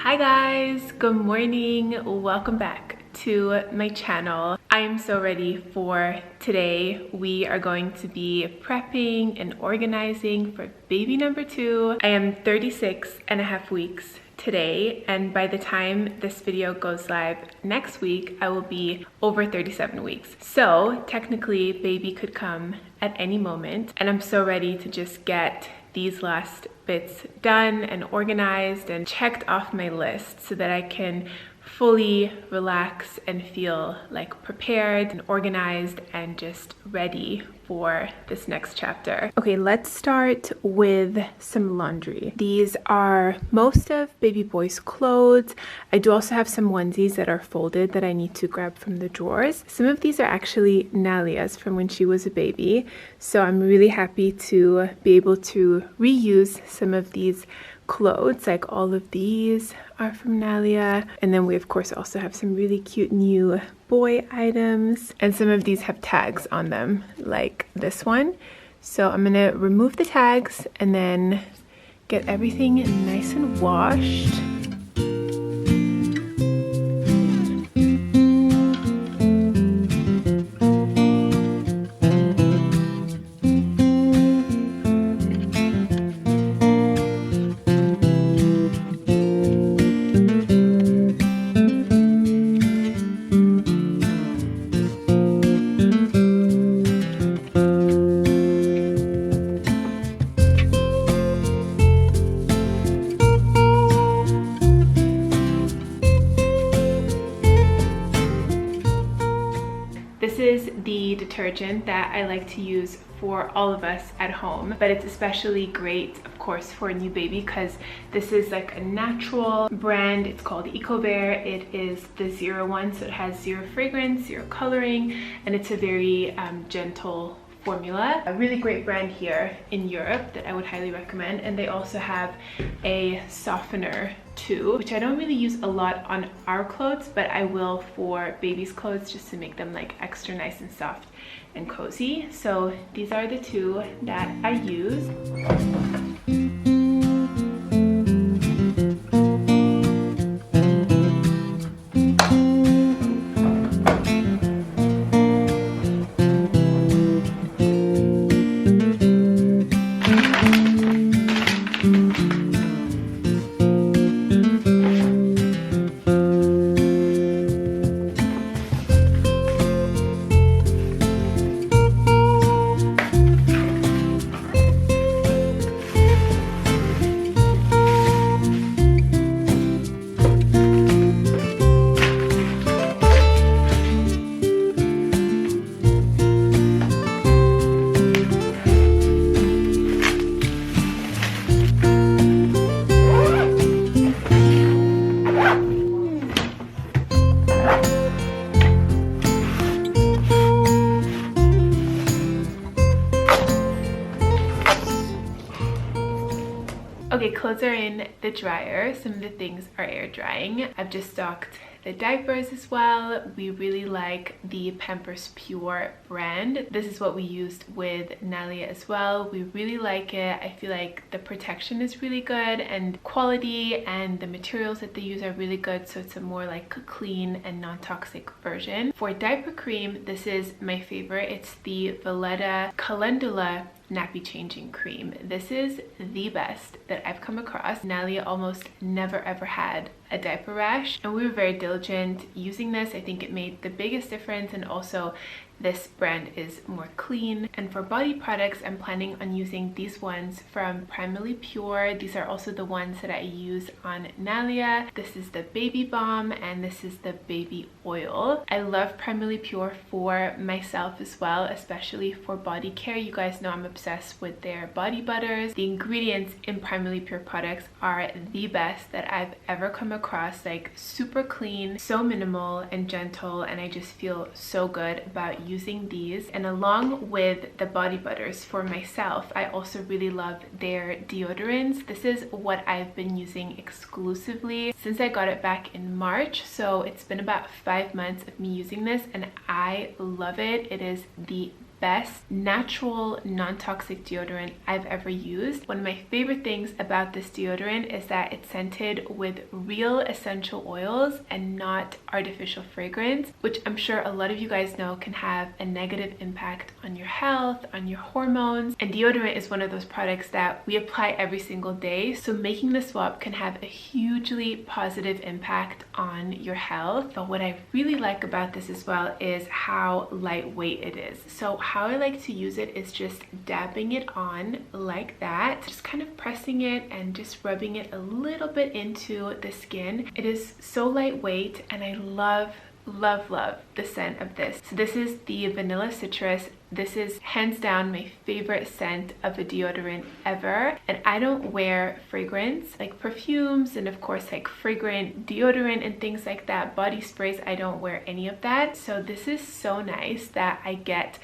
Hi guys, good morning. Welcome back to my channel. I am so ready for today. We are going to be prepping and organizing for baby number 2. I am 36.5 weeks today, and by the time this video goes live next week, I will be over 37 weeks. So technically baby could come at any moment, and I'm so ready to just get these last bits done and organized and checked off my list so that I can fully relax and feel like prepared and organized and just ready for this next chapter. Okay, let's start with some laundry. These are most of baby boy's clothes. I do also have some onesies that are folded that I need to grab from the drawers. Some of these are actually Nalia's from when she was a baby, so I'm really happy to be able to reuse some of these clothes. Like all of these are from Nalia, and then we of course also have some really cute new boy items, and some of these have tags on them like this one. So I'm gonna remove the tags and then get everything nice and washed. This is the detergent that I like to use for all of us at home, but it's especially great, of course, for a new baby because this is like a natural brand. It's called EcoBear. It is the 0 one, so it has 0 fragrance, 0 coloring, and it's a very gentle formula. A really great brand here in Europe that I would highly recommend. And they also have a softener too, which I don't really use a lot on our clothes, but I will for baby's clothes just to make them like extra nice and soft and cozy. So these are the 2 that I use. Okay, clothes are in the dryer. Some of the things are air drying. I've just stocked the diapers as well. We really like the Primally Pure brand. This is what we used with Nalia as well. We really like it. I feel like the protection is really good and quality, and the materials that they use are really good, so it's a more like clean and non-toxic version. For diaper cream, this is my favorite. It's the Valletta Calendula nappy changing cream. This is the best that I've come across. Nalia almost never ever had a diaper rash, and we were very diligent using this. I think it made the biggest difference, and also this brand is more clean. And for body products, I'm planning on using these ones from Primally Pure. These are also the ones that I use on Nalia. This is the baby balm, and this is the baby oil. I love Primally Pure for myself as well, especially for body care. You guys know I'm obsessed with their body butters. The ingredients in Primally Pure products are the best that I've ever come across. Like super clean, so minimal and gentle, and I just feel so good about using these. And along with the body butters for myself, I also really love their deodorants. This is what I've been using exclusively since I got it back in March, so it's been about 5 months of me using this, and I love it. It is the best natural non-toxic deodorant I've ever used. One of my favorite things about this deodorant is that it's scented with real essential oils and not artificial fragrance, which I'm sure a lot of you guys know can have a negative impact on your health, on your hormones. And deodorant is one of those products that we apply every single day, so making the swap can have a hugely positive impact on your health. But what I really like about this as well is how lightweight it is. So how I like to use it is just dabbing it on like that, just kind of pressing it and just rubbing it a little bit into the skin. It is so lightweight, and I love the scent of this. So this is the vanilla citrus. This is hands down my favorite scent of a deodorant ever. And I don't wear fragrance, like perfumes and of course like fragrant deodorant and things like that, body sprays. I don't wear any of that. So this is so nice that I get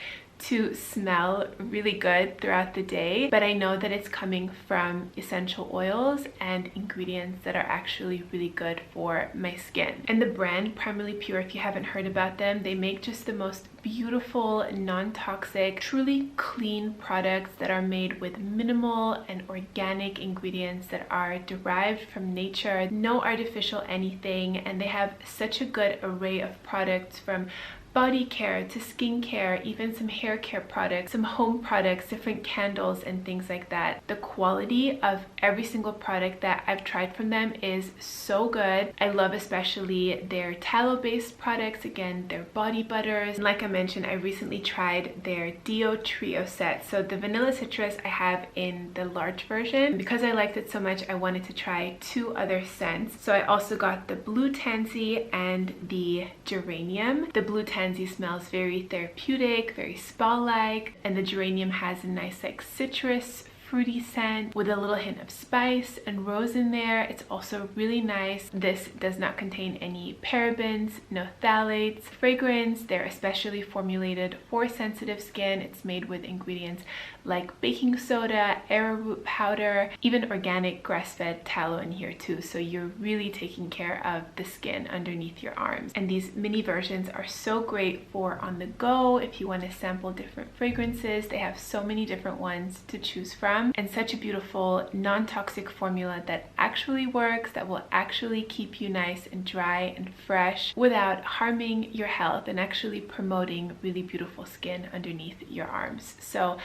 to smell really good throughout the day, but I know that it's coming from essential oils and ingredients that are actually really good for my skin. And the brand Primally Pure, if you haven't heard about them, they make just the most beautiful, non-toxic, truly clean products that are made with minimal and organic ingredients that are derived from nature, no artificial anything. And they have such a good array of products, from body care to skincare, even some hair care products, some home products, different candles and things like that. The quality of every single product that I've tried from them is so good. I love especially their tallow based products, again their body butters, and like I mentioned, I recently tried their Deo Trio set. So the vanilla citrus I have in the large version. Because I liked it so much, I wanted to try 2 other scents. So I also got the blue tansy and the geranium. The blue tansy smells very therapeutic, very spa-like, and the geranium has a nice like citrus fruity scent with a little hint of spice and rose in there. It's also really nice. This does not contain any parabens, no phthalates. Fragrance, they're especially formulated for sensitive skin. It's made with ingredients like baking soda, arrowroot powder, even organic grass-fed tallow in here too. So you're really taking care of the skin underneath your arms. And these mini versions are so great for on the go if you want to sample different fragrances. They have so many different ones to choose from, and such a beautiful non-toxic formula that actually works, that will actually keep you nice and dry and fresh without harming your health, and actually promoting really beautiful skin underneath your arms. So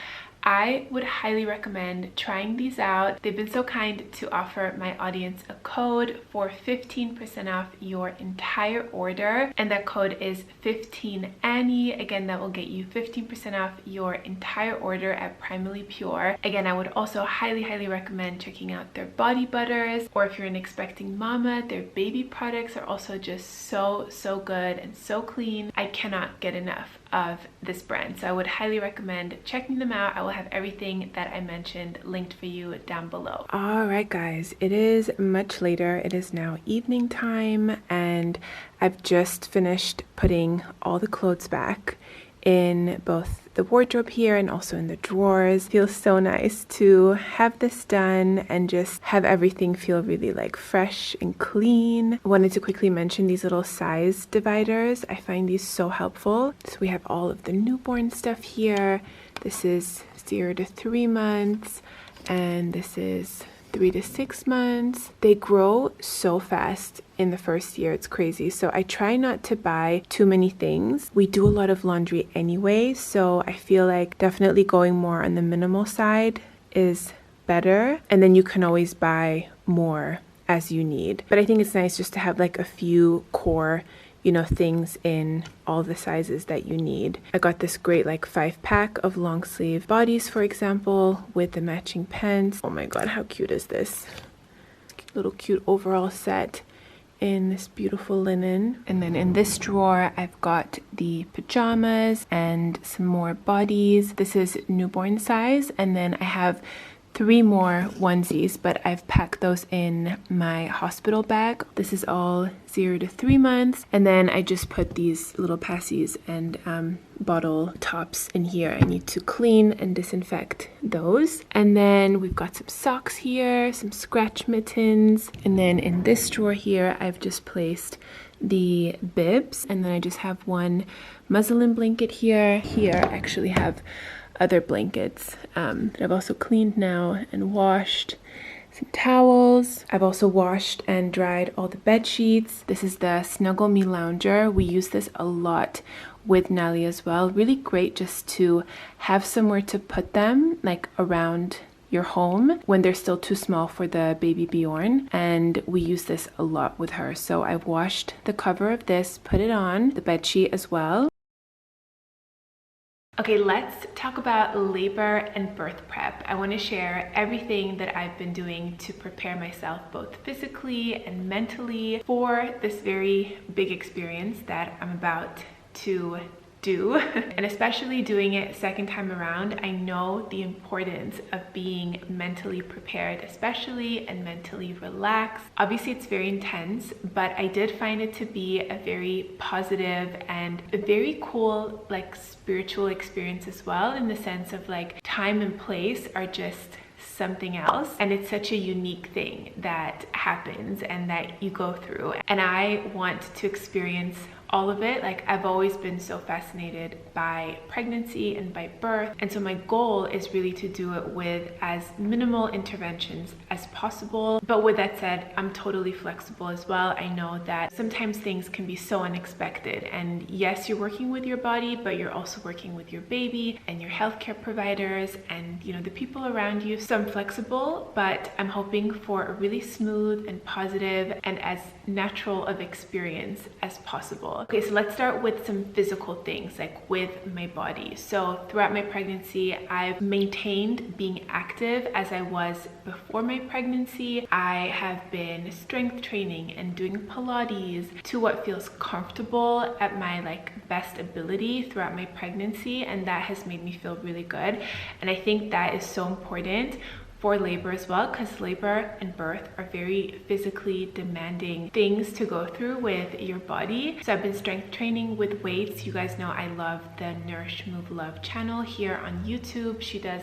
I would highly recommend trying these out. They've been so kind to offer my audience a code for 15% off your entire order, and that code is 15Annie. Again, that will get you 15% off your entire order at Primally Pure. Again, I would also highly recommend checking out their body butters, or if you're an expecting mama, their baby products are also just so good and so clean. I cannot get enough of this brand, so I would highly recommend checking them out. I will have everything that I mentioned linked for you down below. All right guys, it is much later. It is now evening time, and I've just finished putting all the clothes back in both the wardrobe here and also in the drawers. It feels so nice to have this done and just have everything feel really like fresh and clean. I wanted to quickly mention these little size dividers. I find these so helpful. So we have all of the newborn stuff here. This is 0 to 3 months, and this is 3 to 6 months. They grow so fast in the first year, it's crazy. So I try not to buy too many things. We do a lot of laundry anyway, so I feel like definitely going more on the minimal side is better, and then you can always buy more as you need. But I think it's nice just to have like a few core, you know, things in all the sizes that you need. I got this great like 5-pack of long sleeve bodies, for example, with the matching pants. Oh my god, how cute is this? Little cute overall set in this beautiful linen. And then in this drawer I've got the pajamas and some more bodies. This is newborn size, and then I have 3 more onesies, but I've packed those in my hospital bag. This is all 0 to 3 months. And then I just put these little passies and bottle tops in here. I need to clean and disinfect those. And then we've got some socks here, some scratch mittens. And then in this drawer here, I've just placed the bibs. And then I just have one muslin blanket here. Here I actually have other blankets that I've also cleaned now and washed. Some towels. I've also washed and dried all the bed sheets. This is the Snuggle Me Lounger. We use this a lot with Nelly as well. Really great just to have somewhere to put them, like around your home when they're still too small for the baby Bjorn, and we use this a lot with her. So I've washed the cover of this, put it on the bed sheet as well. Okay, let's talk about labor and birth prep. I want to share everything that I've been doing to prepare myself both physically and mentally for this very big experience that I'm about to do. And especially doing it second time around, I know the importance of being mentally prepared, especially, and mentally relaxed. Obviously it's very intense, but I did find it to be a very positive and a very cool, like, spiritual experience as well, in the sense of like time and place are just something else, and it's such a unique thing that happens and that you go through, and I want to experience all of it. Like, I've always been so fascinated by pregnancy and by birth, and so my goal is really to do it with as minimal interventions as possible. But with that said, I'm totally flexible as well. I know that sometimes things can be so unexpected, and yes, you're working with your body, but you're also working with your baby and your healthcare providers and, you know, the people around you. So I'm flexible, but I'm hoping for a really smooth and positive and as natural of experience as possible. Okay, so let's start with some physical things, like with my body. So throughout my pregnancy, I've maintained being active as I was before my pregnancy. I have been strength training and doing Pilates to what feels comfortable at my like best ability throughout my pregnancy, and that has made me feel really good. And I think that is so important for labor as well, because labor and birth are very physically demanding things to go through with your body. So I've been strength training with weights. You guys know I love the Nourish Move Love channel here on YouTube. She does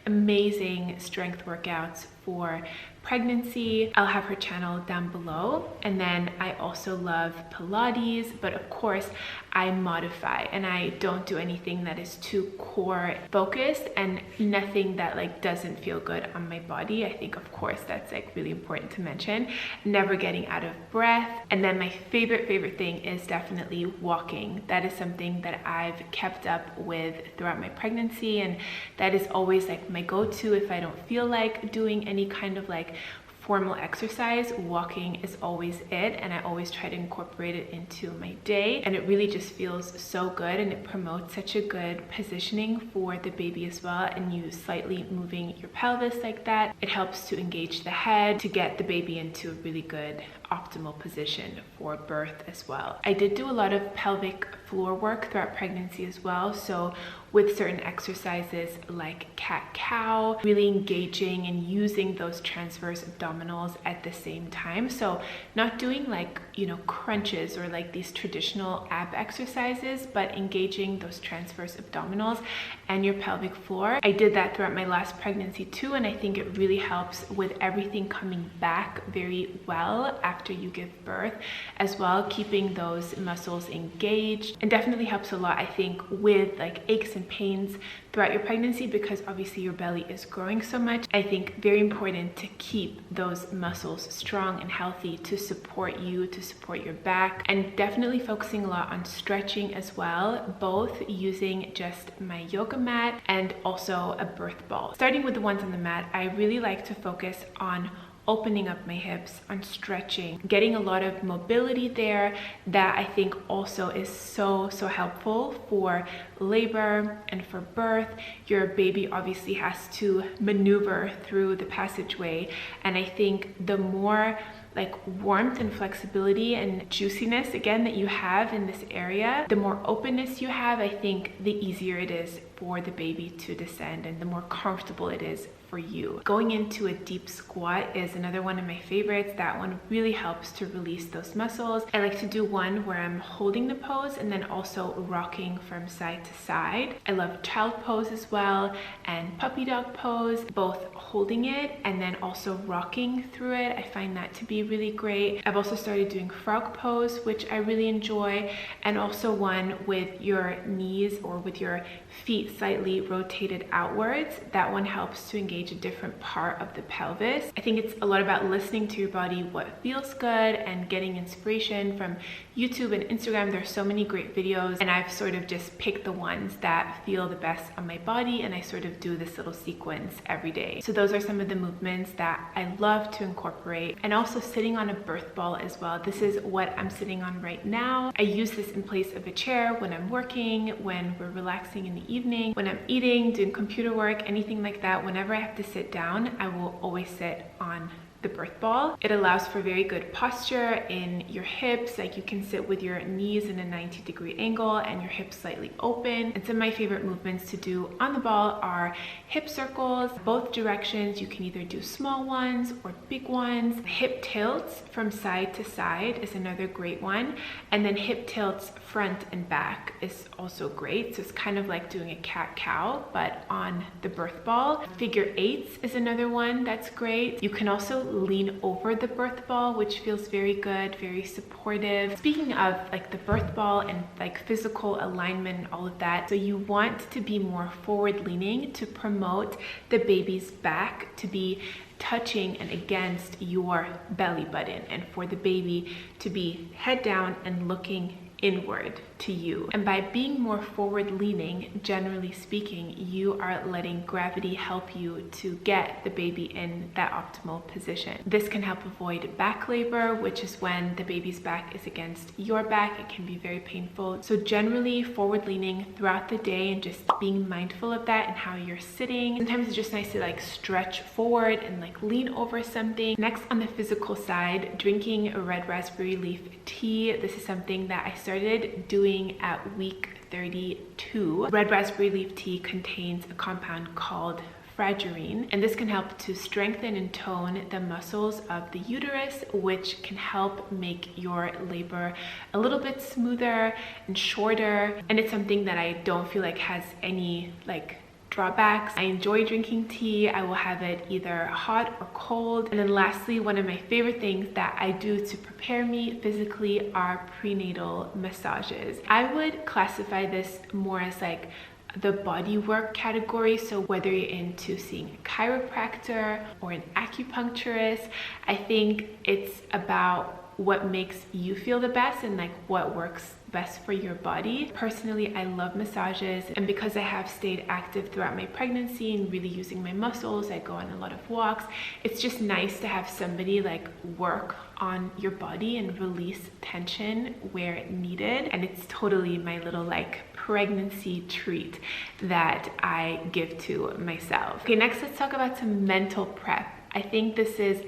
amazing strength workouts for pregnancy. I'll have her channel down below. And then I also love Pilates, but of course I modify and I don't do anything that is too core focused and nothing that like doesn't feel good on my body. I think of course that's like really important to mention. Never getting out of breath. And then my favorite thing is definitely walking. That is something that I've kept up with throughout my pregnancy, and that is always like my go-to if I don't feel like doing any kind of like formal exercise. Walking is always it, and I always try to incorporate it into my day, and it really just feels so good, and it promotes such a good positioning for the baby as well. And you slightly moving your pelvis like that, it helps to engage the head to get the baby into a really good optimal position for birth as well. I did do a lot of pelvic floor work throughout pregnancy as well, so with certain exercises like cat-cow, really engaging and using those transverse abdominals at the same time. So not doing like, you know, crunches or like these traditional ab exercises, but engaging those transverse abdominals and your pelvic floor. I did that throughout my last pregnancy too, and I think it really helps with everything coming back very well after you give birth as well, keeping those muscles engaged, and definitely helps a lot, I think, with like aches and pains throughout your pregnancy, because obviously your belly is growing so much. I think very important to keep those muscles strong and healthy to support you, to support your back, and definitely focusing a lot on stretching as well, both using just my yoga mat and also a birth ball. Starting with the ones on the mat, I really like to focus on opening up my hips, on stretching, getting a lot of mobility there. That I think also is so helpful for labor and for birth. Your baby obviously has to maneuver through the passageway, and I think the more like warmth and flexibility and juiciness again that you have in this area, the more openness you have, I think the easier it is for the baby to descend, and the more comfortable it is for you. Going into a deep squat is another one of my favorites. That one really helps to release those muscles. I like to do one where I'm holding the pose and then also rocking from side to side. I love child pose as well and puppy dog pose, both holding it and then also rocking through it. I find that to be really great. I've also started doing frog pose, which I really enjoy, and also one with your knees or with your feet slightly rotated outwards. That one helps to engage a different part of the pelvis. I think it's a lot about listening to your body, what feels good, and getting inspiration from YouTube and Instagram. There's so many great videos, and I've sort of just picked the ones that feel the best on my body, and I sort of do this little sequence every day. So those are some of the movements that I love to incorporate. And also sitting on a birth ball as well. This is what I'm sitting on right now. I use this in place of a chair when I'm working, when we're relaxing in the evening, when I'm eating, doing computer work, anything like that. Whenever I have to sit down, I will always sit on the birth ball. It allows for very good posture in your hips, like you can sit with your knees in a 90-degree angle and your hips slightly open. And some of my favorite movements to do on the ball are hip circles, both directions. You can either do small ones or big ones. Hip tilts from side to side is another great one. And then hip tilts front and back is also great. So it's kind of like doing a cat-cow, but on the birth ball. Figure eights is another one that's great. You can also lean over the birth ball, which feels very good, very supportive. Speaking of like the birth ball and like physical alignment and all of that, so you want to be more forward leaning to promote the baby's back to be touching and against your belly button, and for the baby to be head down and looking inward to you. And by being more forward leaning, generally speaking, you are letting gravity help you to get the baby in that optimal position. This can help avoid back labor, which is when the baby's back is against your back. It can be very painful. So generally forward leaning throughout the day and just being mindful of that and how you're sitting. Sometimes it's just nice to like stretch forward and like lean over something. Next, on the physical side, drinking a red raspberry leaf tea. This is something that I started doing at week 32. Red raspberry leaf tea contains a compound called fragerine, and this can help to strengthen and tone the muscles of the uterus, which can help make your labor a little bit smoother and shorter. And it's something that I don't feel like has any like drawbacks. I enjoy drinking tea. I will have it either hot or cold. And then lastly, one of my favorite things that I do to prepare me physically are prenatal massages. I would classify this more as like the body work category. So whether you're into seeing a chiropractor or an acupuncturist, I think it's about what makes you feel the best and like what works best for your body. Personally, I love massages, and because I have stayed active throughout my pregnancy and really using my muscles, I go on a lot of walks. It's just nice to have somebody like work on your body and release tension where needed. And it's totally my little like pregnancy treat that I give to myself. Okay, next let's talk about some mental prep. I think this is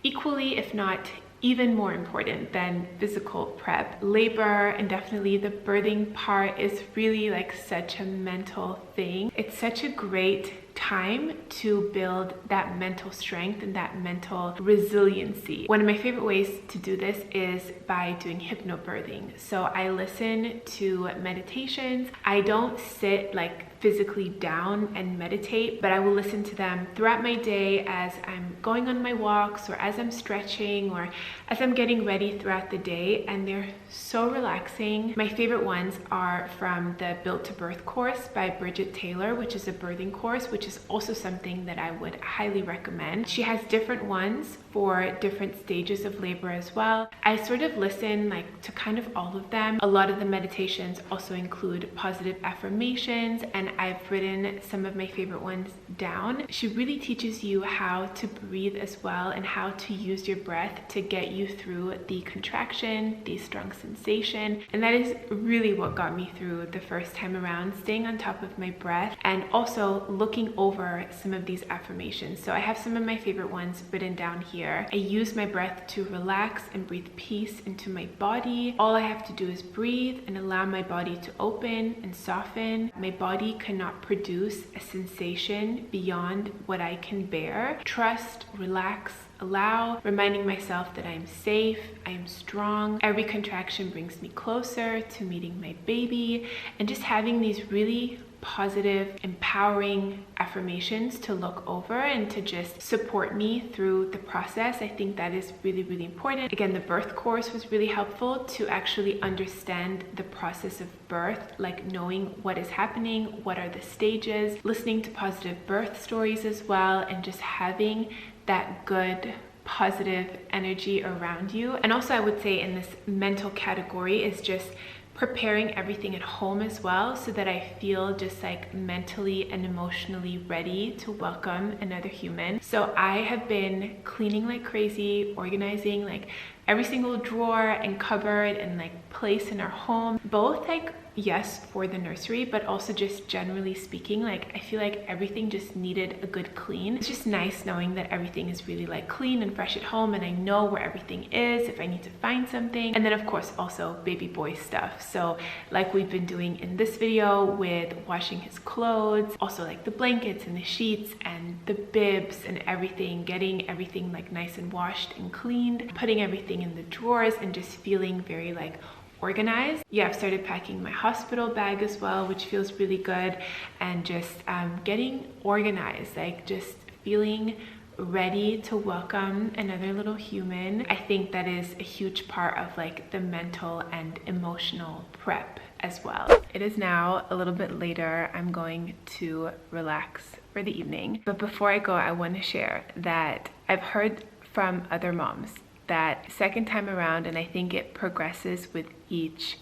equally, if not even more important than physical prep. Labor and definitely the birthing part is really like such a mental thing. It's such a great time to build that mental strength and that mental resiliency. One of my favorite ways to do this is by doing hypnobirthing. So I listen to meditations. I don't sit like physically down and meditate, but I will listen to them throughout my day as I'm going on my walks or as I'm stretching or as I'm getting ready throughout the day, and they're so relaxing. My favorite ones are from the Built to Birth course by Bridget Taylor, which is a birthing course, which is also something that I would highly recommend. She has different ones for different stages of labor as well. I sort of listen like to kind of all of them. A lot of the meditations also include positive affirmations, and I've written some of my favorite ones down. She really teaches you how to breathe as well and how to use your breath to get you through the contraction, the strong sensation. And that is really what got me through the first time around, staying on top of my breath and also looking over some of these affirmations. So I have some of my favorite ones written down here. I use my breath to relax and breathe peace into my body. All I have to do is breathe and allow my body to open and soften. My body cannot produce a sensation beyond what I can bear. Trust, relax, allow, reminding myself that I'm safe, I am strong. Every contraction brings me closer to meeting my baby, and just having these really positive, empowering affirmations to look over and to just support me through the process. I think that is really, really important. Again, the birth course was really helpful to actually understand the process of birth, like knowing what is happening, what are the stages, listening to positive birth stories as well, and just having that good positive energy around you. And also I would say in this mental category is just preparing everything at home as well, so that I feel just like mentally and emotionally ready to welcome another human. So I have been cleaning like crazy, organizing like every single drawer and cupboard and like place in our home, both like yes for the nursery, but also just generally speaking, like I feel like everything just needed a good clean. It's just nice knowing that everything is really like clean and fresh at home, and I know where everything is if I need to find something. And then of course also baby boy stuff, so like we've been doing in this video with washing his clothes, also like the blankets and the sheets and the bibs and everything, getting everything like nice and washed and cleaned, putting everything in the drawers, and just feeling very like organized. Yeah, I've started packing my hospital bag as well, which feels really good, and just getting organized, like just feeling ready to welcome another little human. I think that is a huge part of like the mental and emotional prep as well. It is now a little bit later. I'm going to relax for the evening, but before I go, I want to share that I've heard from other moms that second time around, and I think it progresses with each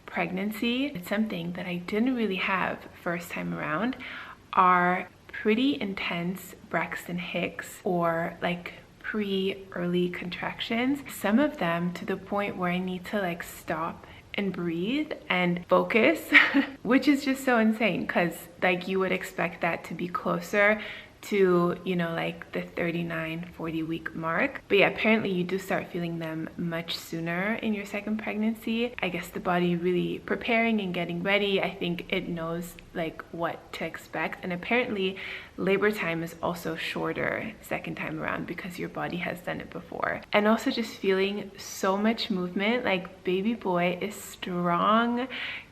pregnancy, it's something that I didn't really have first time around, are pretty intense Braxton Hicks or like pre-early contractions. Some of them to the point where I need to like stop and breathe and focus, which is just so insane, because like you would expect that to be closer to, you know, like the 39-40 week mark. But yeah, apparently you do start feeling them much sooner in your second pregnancy. I guess the body really preparing and getting ready. I think it knows like what to expect. And apparently labor time is also shorter second time around because your body has done it before. And also just feeling so much movement, like baby boy is strong,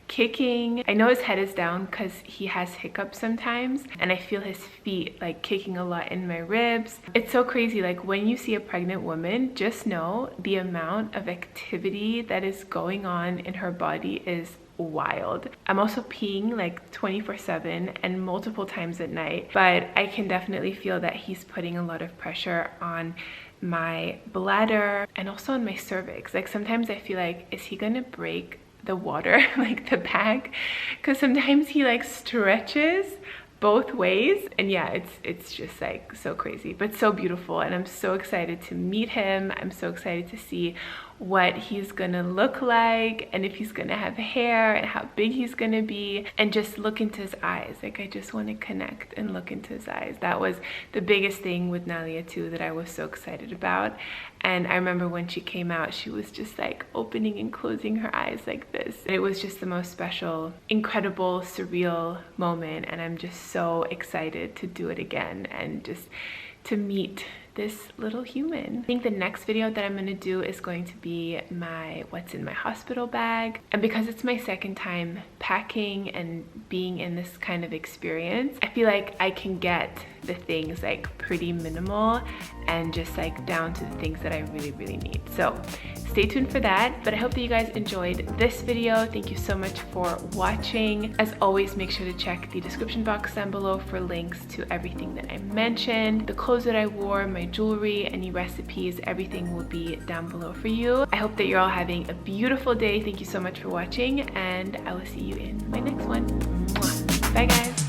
kicking. I know his head is down because he has hiccups sometimes, and I feel his feet like kicking a lot in my ribs. It's so crazy. Like when you see a pregnant woman, just know the amount of activity that is going on in her body is wild. I'm also peeing like 24/7 and multiple times at night, but I can definitely feel that he's putting a lot of pressure on my bladder and also on my cervix. Like sometimes I feel like, is he gonna break the water, like the bag? Because sometimes he like stretches both ways, and yeah, it's just like so crazy, but so beautiful. And I'm so excited to meet him. I'm so excited to see what he's gonna look like, and if he's gonna have hair, and how big he's gonna be, and just look into his eyes. Like I just want to connect and look into his eyes. That was the biggest thing with Nalia too, that I was so excited about. And I remember when she came out, she was just like opening and closing her eyes like this. It was just the most special, incredible, surreal moment, and I'm just so excited to do it again and just to meet this little human. I think the next video that I'm gonna do is going to be my what's in my hospital bag. And because it's my second time packing and being in this kind of experience, I feel like I can get the things like pretty minimal and just like down to the things that I really, really need. So stay tuned for that. But I hope that you guys enjoyed this video. Thank you so much for watching. As always, make sure to check the description box down below for links to everything that I mentioned, the clothes that I wore, my jewelry, any recipes, everything will be down below for you. I hope that you're all having a beautiful day. Thank you so much for watching, and I will see you in my next one. Mwah. Bye guys.